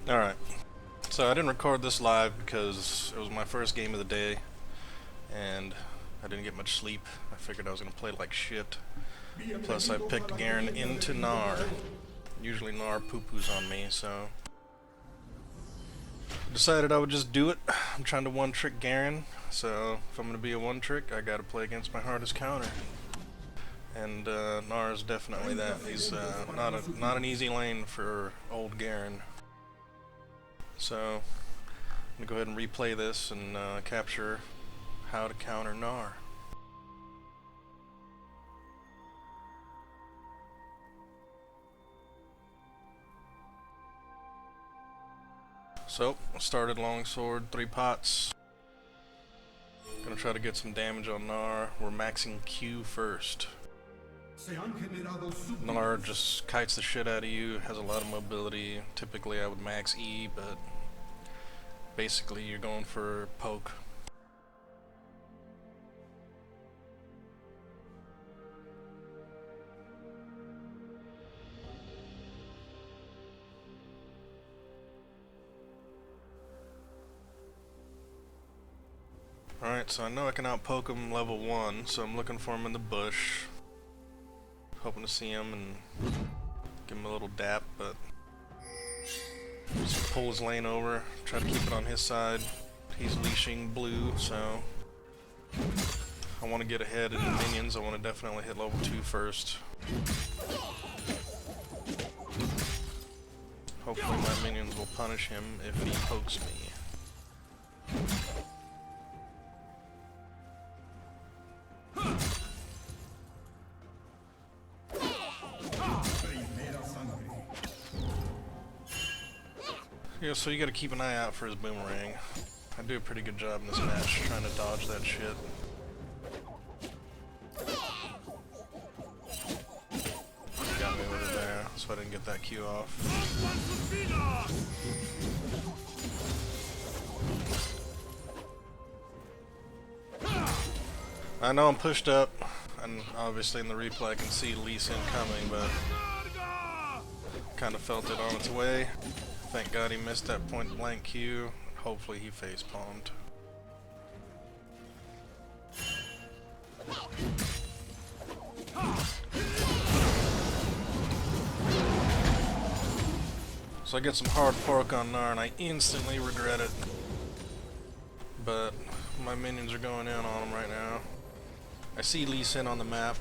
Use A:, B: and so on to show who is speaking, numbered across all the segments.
A: Alright, so I didn't record this live because it was my first game of the day and I didn't get much sleep. I figured I was going to play like shit. Plus I picked Garen into Gnar. Usually Gnar poo-poos on me, so decided I would just do it. I'm trying to one-trick Garen, so if I'm going to be a one-trick, I gotta play against my hardest counter. And Gnar is definitely that. He's not an easy lane for old Garen. So I'm going to go ahead and replay this and capture how to counter Gnar. So, started longsword, 3 pots. Gonna try to get some damage on Gnar. We're maxing Q first. Gnar just kites the shit out of you, has a lot of mobility. Typically I would max E, but basically you're going for poke. Alright, so I know I can outpoke him level 1, so I'm looking for him in the bush. Hoping to see him and give him a little dap, but just pull his lane over, try to keep it on his side. He's leashing blue, so I want to get ahead in the minions. I want to definitely hit level 2 first. Hopefully my minions will punish him if he pokes me. Yeah, so you gotta keep an eye out for his boomerang. I do a pretty good job in this match trying to dodge that shit. Got me with it there, so I didn't get that Q off. I know I'm pushed up, and obviously in the replay I can see Lee Sin coming, but kind of felt it on its way. Thank God he missed that point blank Q. Hopefully he face palmed. So I get some hard pork on Gnar and I instantly regret it. But my minions are going in on him right now. I see Lee Sin on the map.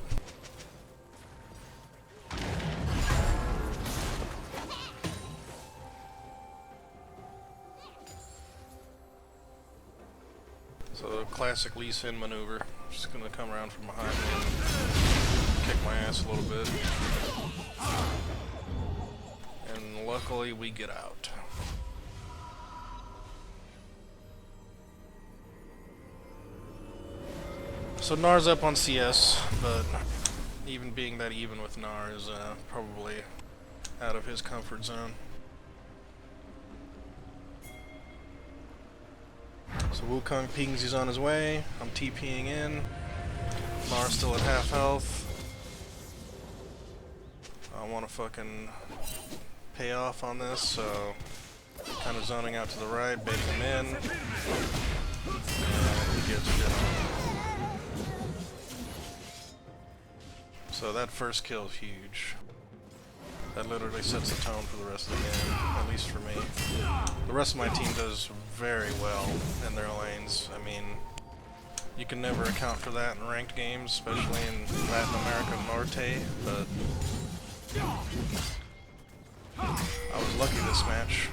A: So classic Lee Sin maneuver. Just gonna come around from behind me and kick my ass a little bit. And luckily we get out. So Gnar's up on CS, but even being that even with Gnar is probably out of his comfort zone. So Wukong pings, he's on his way. I'm TPing in. Gnar's still at half health. I want to fucking pay off on this, so kind of zoning out to the right, baiting him in. And he gets shit on. So that first kill is huge. That literally sets the tone for the rest of the game, at least for me. The rest of my team does very well in their lanes. I mean, you can never account for that in ranked games, especially in Latin America Norte, but I was lucky this match.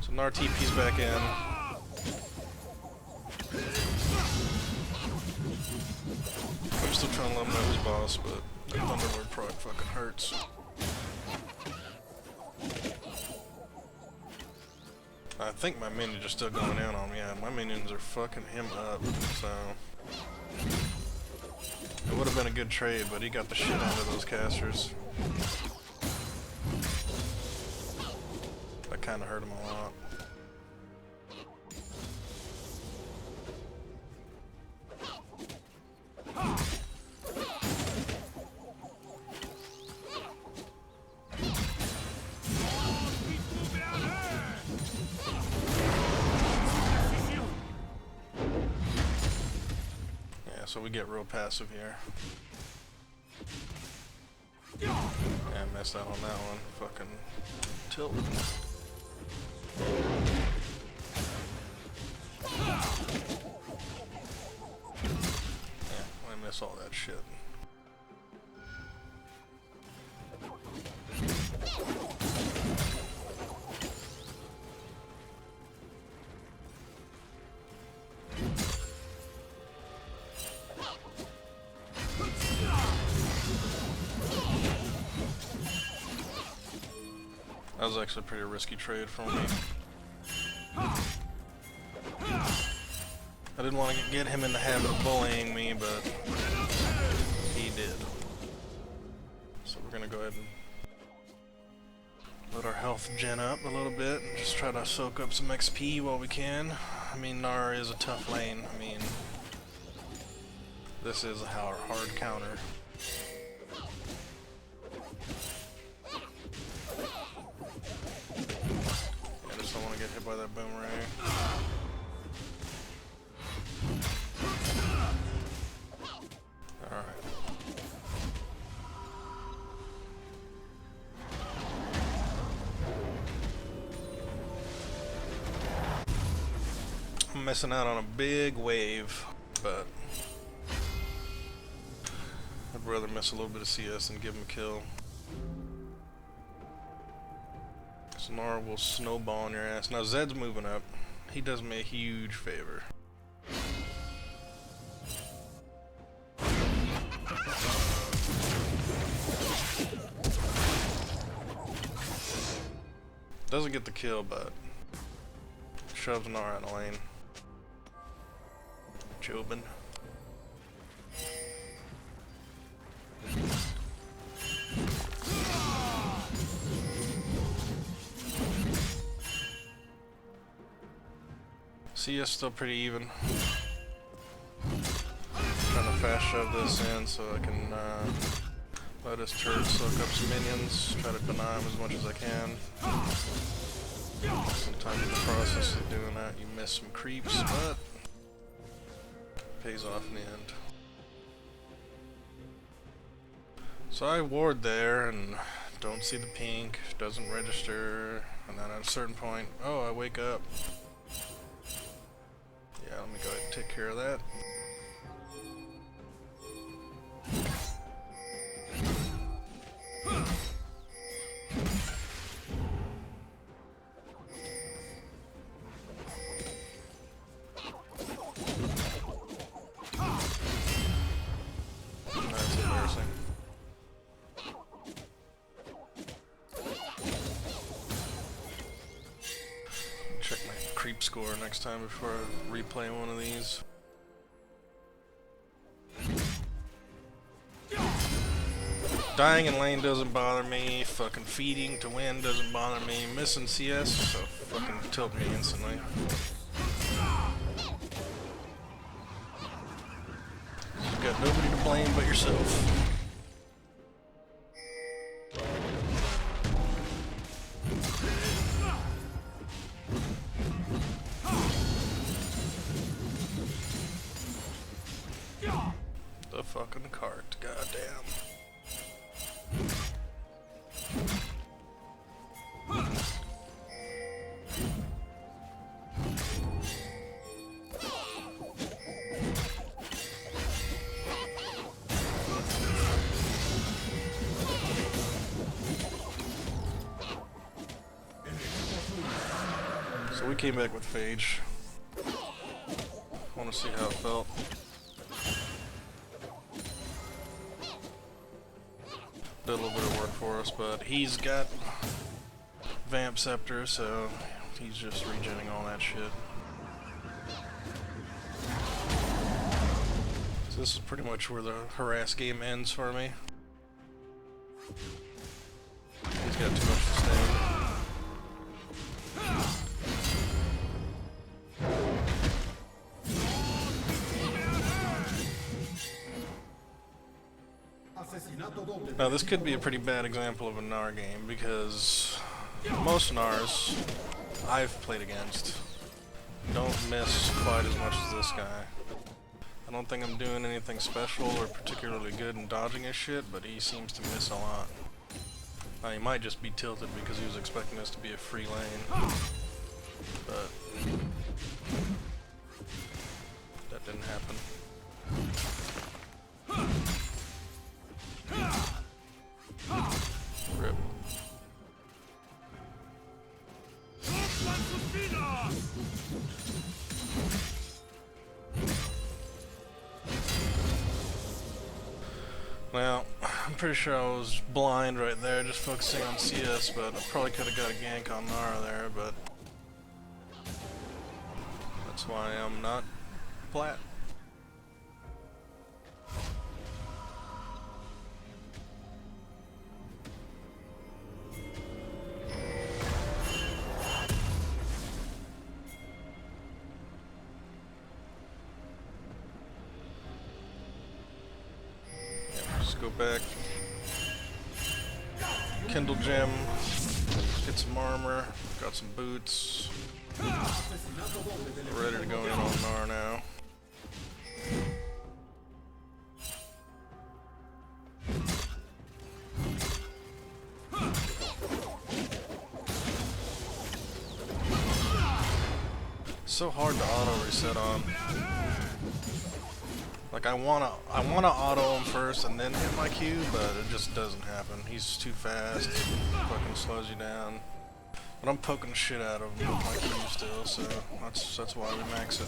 A: So Gnar TP's back in. I'm still trying to let him know he's boss, but the Thunderlord proc fucking hurts. I think my minions are still going in on me. Yeah, my minions are fucking him up, so it would have been a good trade, but he got the shit out of those casters. That kind of hurt him a lot. Yeah, so we get real passive here. Yeah, I messed out on that one. Fucking tilt. Yeah, I miss all that shit. That was actually a pretty risky trade for me. I didn't want to get him in the habit of bullying me, but he did. So we're gonna go ahead and let our health gen up a little bit and just try to soak up some XP while we can. I mean, Gnar is a tough lane. I mean, this is a hard counter. I just don't want to get hit by that boomerang. Alright. I'm missing out on a big wave, but I'd rather miss a little bit of CS than give him a kill. Gnar will snowball on your ass. Now Zed's moving up. He does me a huge favor. Doesn't get the kill, but shoves Gnar out of lane. Jobin. CS still pretty even. Trying to fast shove this in so I can let his turret soak up some minions. Try to deny him as much as I can. Sometimes in the process of doing that you miss some creeps, but pays off in the end. So I ward there and don't see the pink, doesn't register, and then at a certain point, oh, I wake up. Yeah, let me go ahead and take care of that. That's embarrassing. Check my creep score next time before I replay one of these. Dying in lane doesn't bother me, fucking feeding to win doesn't bother me, missing CS, so fucking tilt me instantly. You've got nobody to blame but yourself. The fucking cart, goddamn. So we came back with Phage. Want to see how it felt. Did a little bit of work for us, but he's got Vamp Scepter, so he's just regenning all that shit. So this is pretty much where the harass game ends for me. He's got too much to stay. Now this could be a pretty bad example of a Gnar game because most Gnars I've played against don't miss quite as much as this guy. I don't think I'm doing anything special or particularly good in dodging his shit, but he seems to miss a lot. He might just be tilted because he was expecting this to be a free lane. But that didn't happen. Rip. Well, I'm pretty sure I was blind right there, just focusing on CS, but I probably could have got a gank on Gnar there, but that's why I'm not plat. Go back, Kindle Gem, get some armor, got some boots, ready to go in on Gnar now. So hard to auto reset on. Like I wanna auto him first and then hit my Q, but it just doesn't happen. He's too fast. Fucking slows you down. But I'm poking the shit out of him with my Q still, so that's why we max it.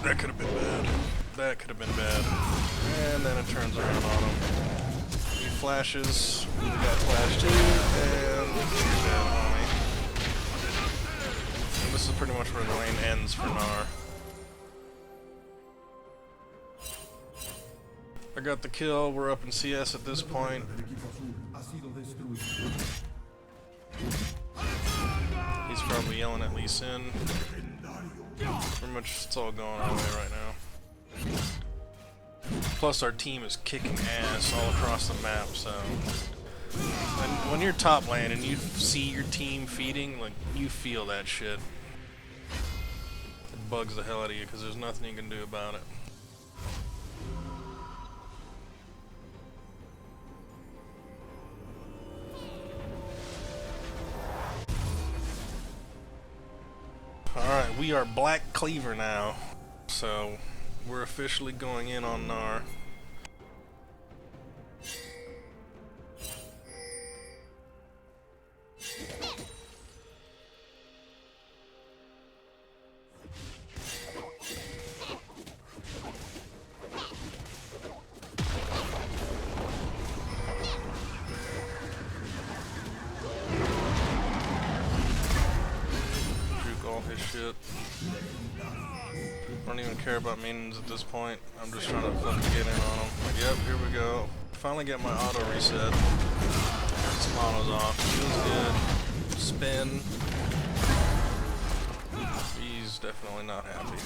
A: That could have been bad. That could have been bad. And then it turns around on him. He flashes. We got flash too, and you're dead, homie. This is pretty much where the lane ends for Gnar. I got the kill, we're up in CS at this point. He's probably yelling at Lee Sin. Pretty much it's all going our way right now. Plus our team is kicking ass all across the map, so... when you're top lane and you see your team feeding, like, you feel that shit. It bugs the hell out of you because there's nothing you can do about it. Alright, we are Black Cleaver now, so we're officially going in on Gnar. Shit. I don't even care about minions at this point. I'm just trying to fucking get in on them. Like, yep, here we go. Finally get my auto reset. Some autos off. Feels good. Spin. He's definitely not happy.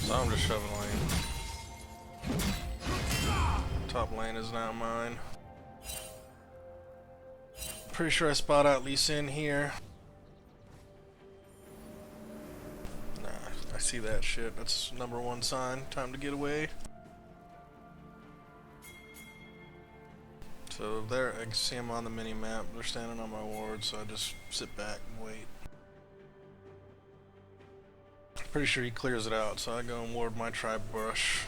A: So I'm just shoving lane. Top lane is now mine. Pretty sure I spot out Lee Sin here. Nah, I see that shit. That's #1 sign. Time to get away. So there, I can see them on the mini map. They're standing on my ward, so I just sit back and wait. Pretty sure he clears it out, so I go and ward my tribe brush.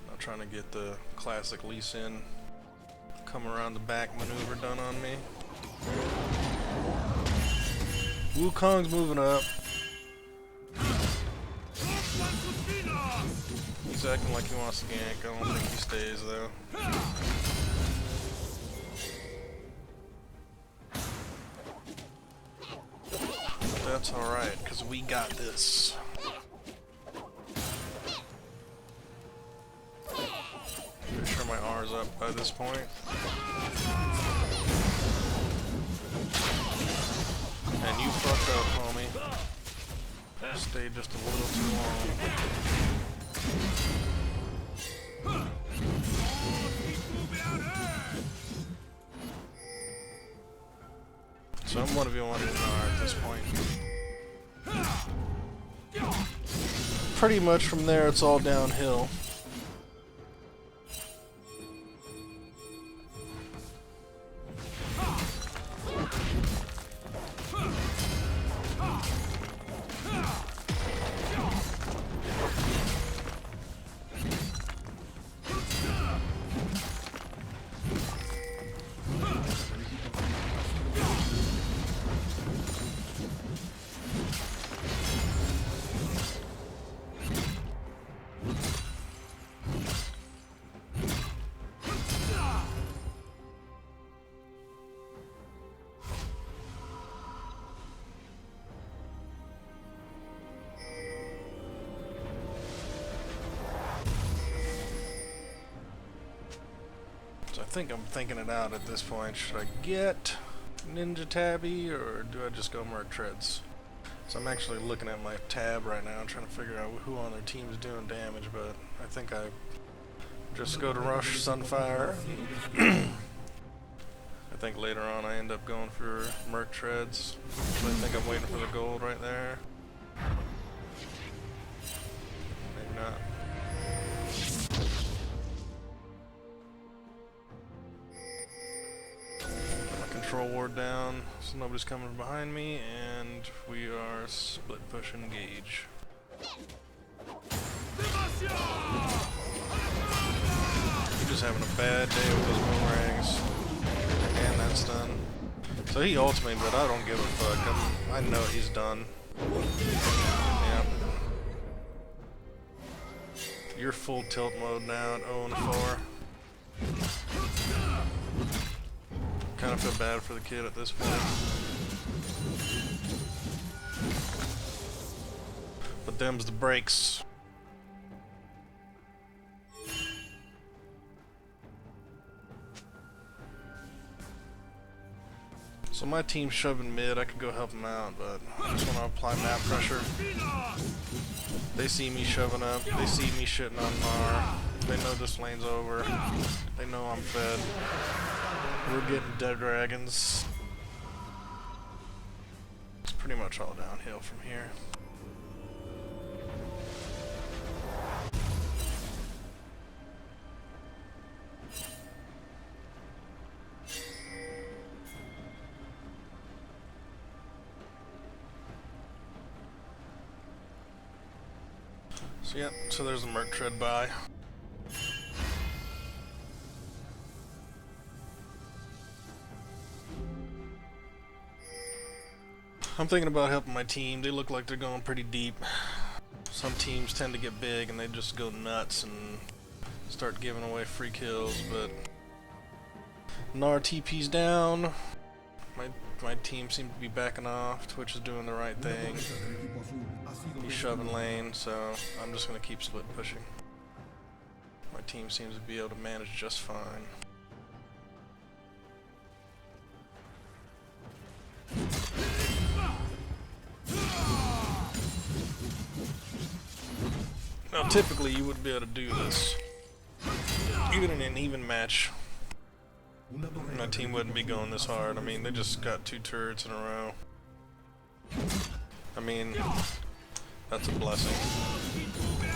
A: Not trying to get the classic Lee Sin come around the back maneuver done on me. Wukong's moving up. He's acting like he wants to gank. I don't think he stays though. That's alright, because we got this. Pretty sure my R's up by this point. stayed just a little too long. So I'm 1v1 Gnar at this point. Pretty much from there it's all downhill. I think I'm thinking it out at this point. Should I get Ninja Tabby or do I just go Merc Treads? So I'm actually looking at my tab right now and trying to figure out who on their team is doing damage, but I think I just go to Rush Sunfire. I think later on I end up going for Merc Treads. So I think I'm waiting for the gold right there. Maybe not. Control ward down, so nobody's coming behind me, and we are split pushing Gage. He's just having a bad day with those boomerangs. And that's done. So he ults me, but I don't give a fuck. I know he's done. Yeah. You're full tilt mode now at 0-4. Kind of feel bad for the kid at this point. But them's the breaks. So my team's shoving mid. I could go help them out, but I just want to apply map pressure. They see me shoving up. They see me shitting on Gnar. They know this lane's over. They know I'm fed. We're getting dead dragons. It's pretty much all downhill from here. So yeah, so there's the Merc Tread buy. I'm thinking about helping my team. They look like they're going pretty deep. Some teams tend to get big and they just go nuts and start giving away free kills, but Gnar TP's down. My team seems to be backing off. Twitch is doing the right thing. He's shoving lane, so I'm just gonna keep split pushing. My team seems to be able to manage just fine. Now typically you wouldn't be able to do this. Even in an even match, my team wouldn't be going this hard. I mean, they just got 2 turrets in a row. I mean, that's a blessing.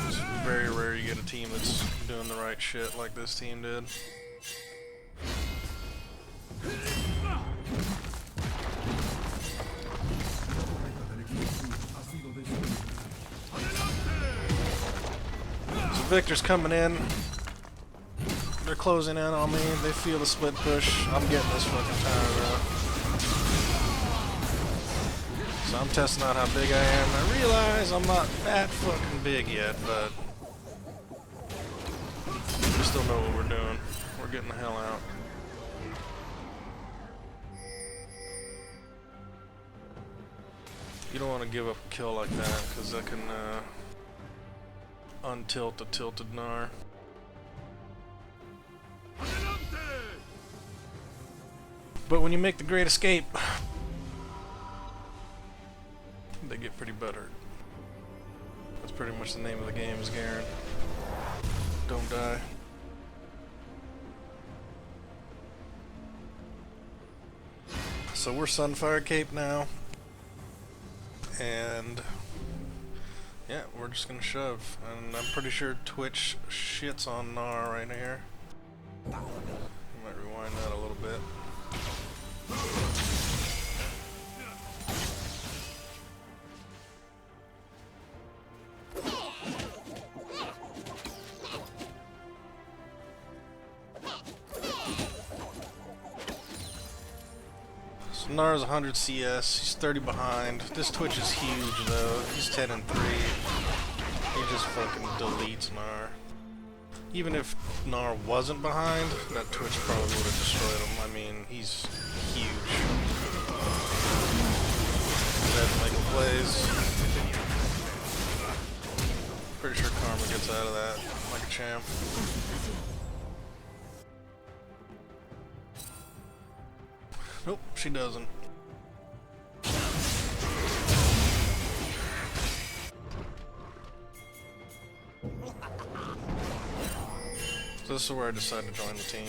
A: It's very rare you get a team that's doing the right shit like this team did. So Victor's coming in. They're closing in on me. They feel the split push. I'm getting this fucking tower up. So I'm testing out how big I am. I realize I'm not that fucking big yet, but we still know what we're doing. We're getting the hell out. You don't want to give up a kill like that, because that can untilt the tilted Gnar. But when you make the great escape, they get pretty buttered. pretty much the name of the game is Garen. Don't die. So we're Sunfire Cape now. And yeah, we're just gonna shove. And I'm pretty sure Twitch shits on Gnar right here. You might rewind that a little bit. So Gnar's 100 CS, he's 30 behind. This Twitch is huge though, he's 10 and 3. He just fucking deletes Gnar. Even if Gnar wasn't behind, that Twitch probably would have destroyed him. I mean, he's huge. Zed's making plays. Pretty sure Karma gets out of that like a champ. Nope, she doesn't. So this is where I decided to join the team.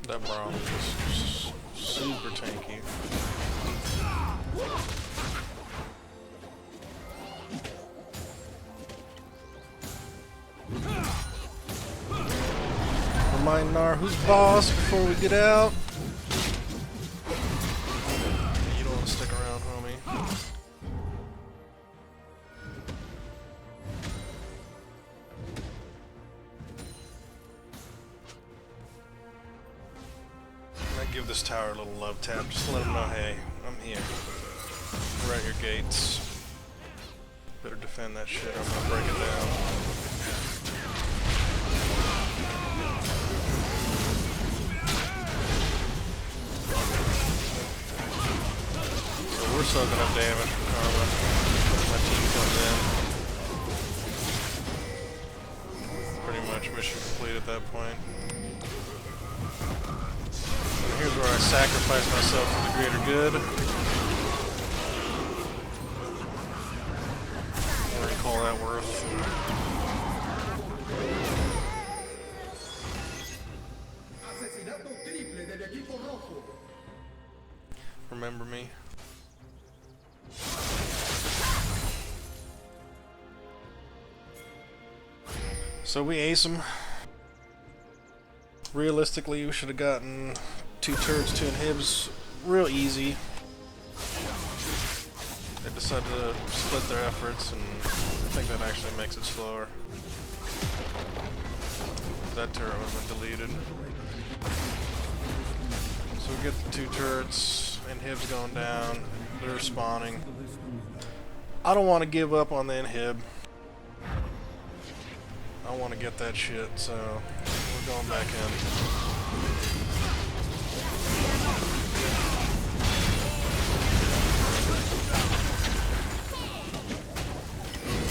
A: That Braum is super tanky. Remind Gnar who's boss before we get out. You don't want to stick around, homie. Give this tower a little love tap, just to let them know, hey, I'm here. We're at your gates. Better defend that shit, I'm gonna break it down. So we're soaking up damage from Karma. My team comes in. Pretty much mission complete at that point. Here's where I sacrifice myself for the greater good. What do you call that worth? Remember me. So we ace him. Realistically, we should have gotten 2 turrets, 2 inhibs real easy. They decided to split their efforts, and I think that actually makes it slower. That turret wasn't deleted. So we get the 2 turrets, inhibs going down, they're spawning. I don't want to give up on the inhib. I want to get that shit, so we're going back in.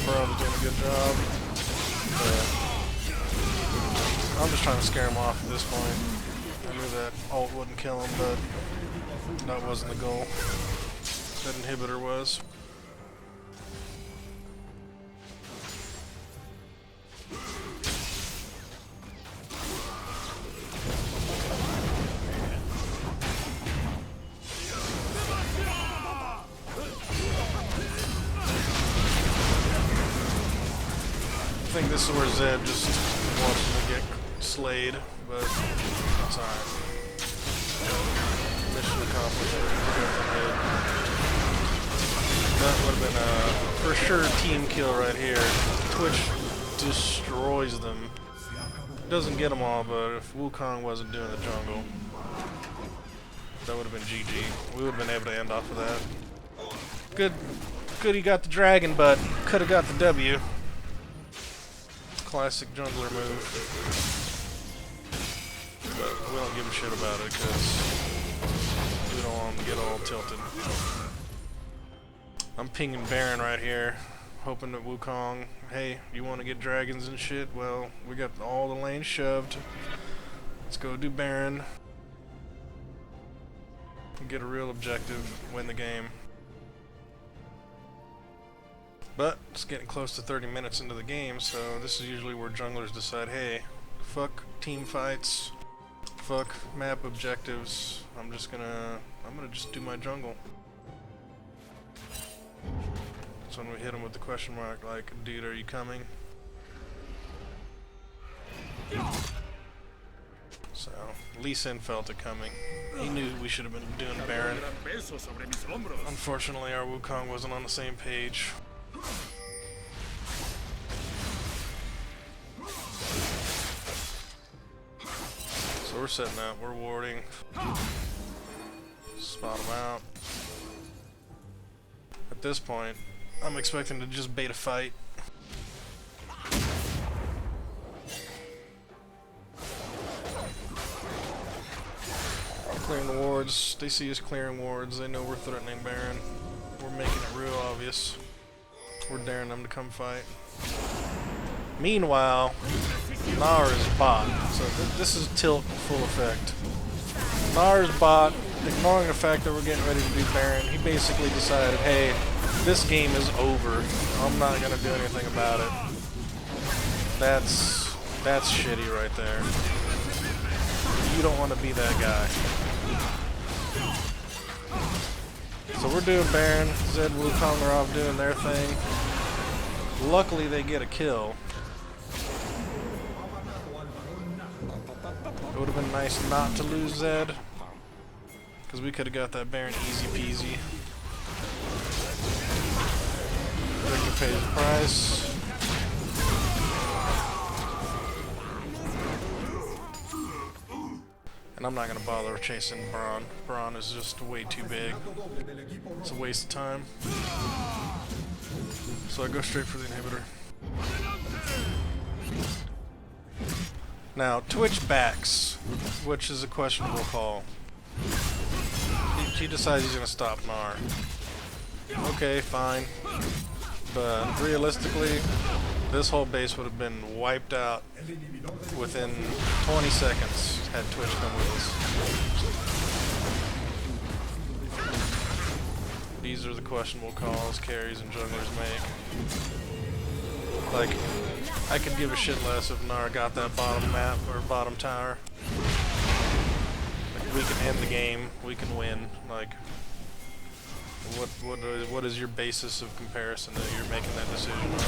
A: Probably doing a good job. I'm just trying to scare him off at this point. I knew that ult wouldn't kill him, but that wasn't the goal. That inhibitor was. I think this is where Zed just wants him to get slayed, but it's alright. Mission accomplished. That would have been a for sure team kill right here. Twitch destroys them. Doesn't get them all, but if Wukong wasn't doing the jungle, that would have been GG. We would have been able to end off of that. Good he got the dragon, but could have got the W. Classic jungler move. But we don't give a shit about it because We don't want him to get all tilted. I'm pinging Baron right here, hoping that Wukong, hey, you want to get dragons and shit? Well, we got all the lanes shoved. Let's go do Baron. Get a real objective, win the game. But it's getting close to 30 minutes into the game, so this is usually where junglers decide, hey, fuck team fights, fuck map objectives. I'm gonna just do my jungle. That's when we hit him with the question mark, like, dude, are you coming? So, Lee Sin felt it coming. He knew we should have been doing Baron. Unfortunately, our Wukong wasn't on the same page. So we're setting up, we're warding. Spot him out. At this point, I'm expecting to just bait a fight. Clearing the wards. They see us clearing wards. They know we're threatening Baron. We're making it real obvious. We're daring them to come fight. Meanwhile, Gnar is bot. So this is tilt full effect. Gnar is bot, ignoring the fact that we're getting ready to do Baron. He basically decided, hey, this game is over. I'm not gonna do anything about it. That's shitty right there. You don't want to be that guy. So we're doing Baron. Zed, Wukong are off doing their thing. Luckily they get a kill. It would have been nice not to lose Zed, because we could have got that Baron easy peasy. Victor pays the price. And I'm not going to bother chasing Braun. Braun is just way too big. It's a waste of time. So I go straight for the inhibitor. Now, Twitch backs, which is a questionable call. He decides he's going to stop Gnar. Okay, fine. But realistically, this whole base would have been wiped out within 20 seconds had Twitch come with us. These are the questionable calls carries and junglers make. Like, I could give a shit less if Gnar got that bottom map or bottom tower. Like, we can end the game, we can win. Like, what is your basis of comparison that you're making that decision on?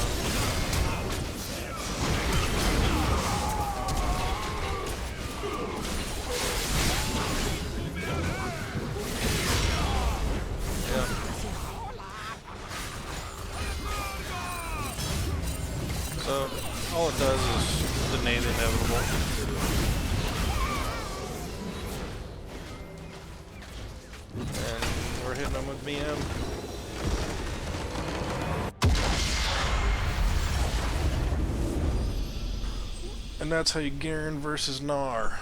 A: So, all it does is deny the inevitable. And we're hitting them with BM. And that's how you Garen versus Gnar.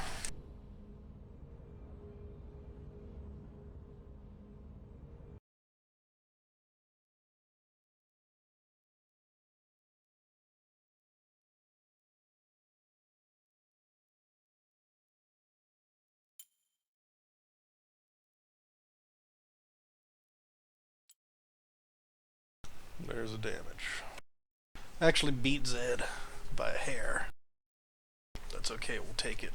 A: There's the damage. Actually beat Zed by a hair. That's okay, we'll take it.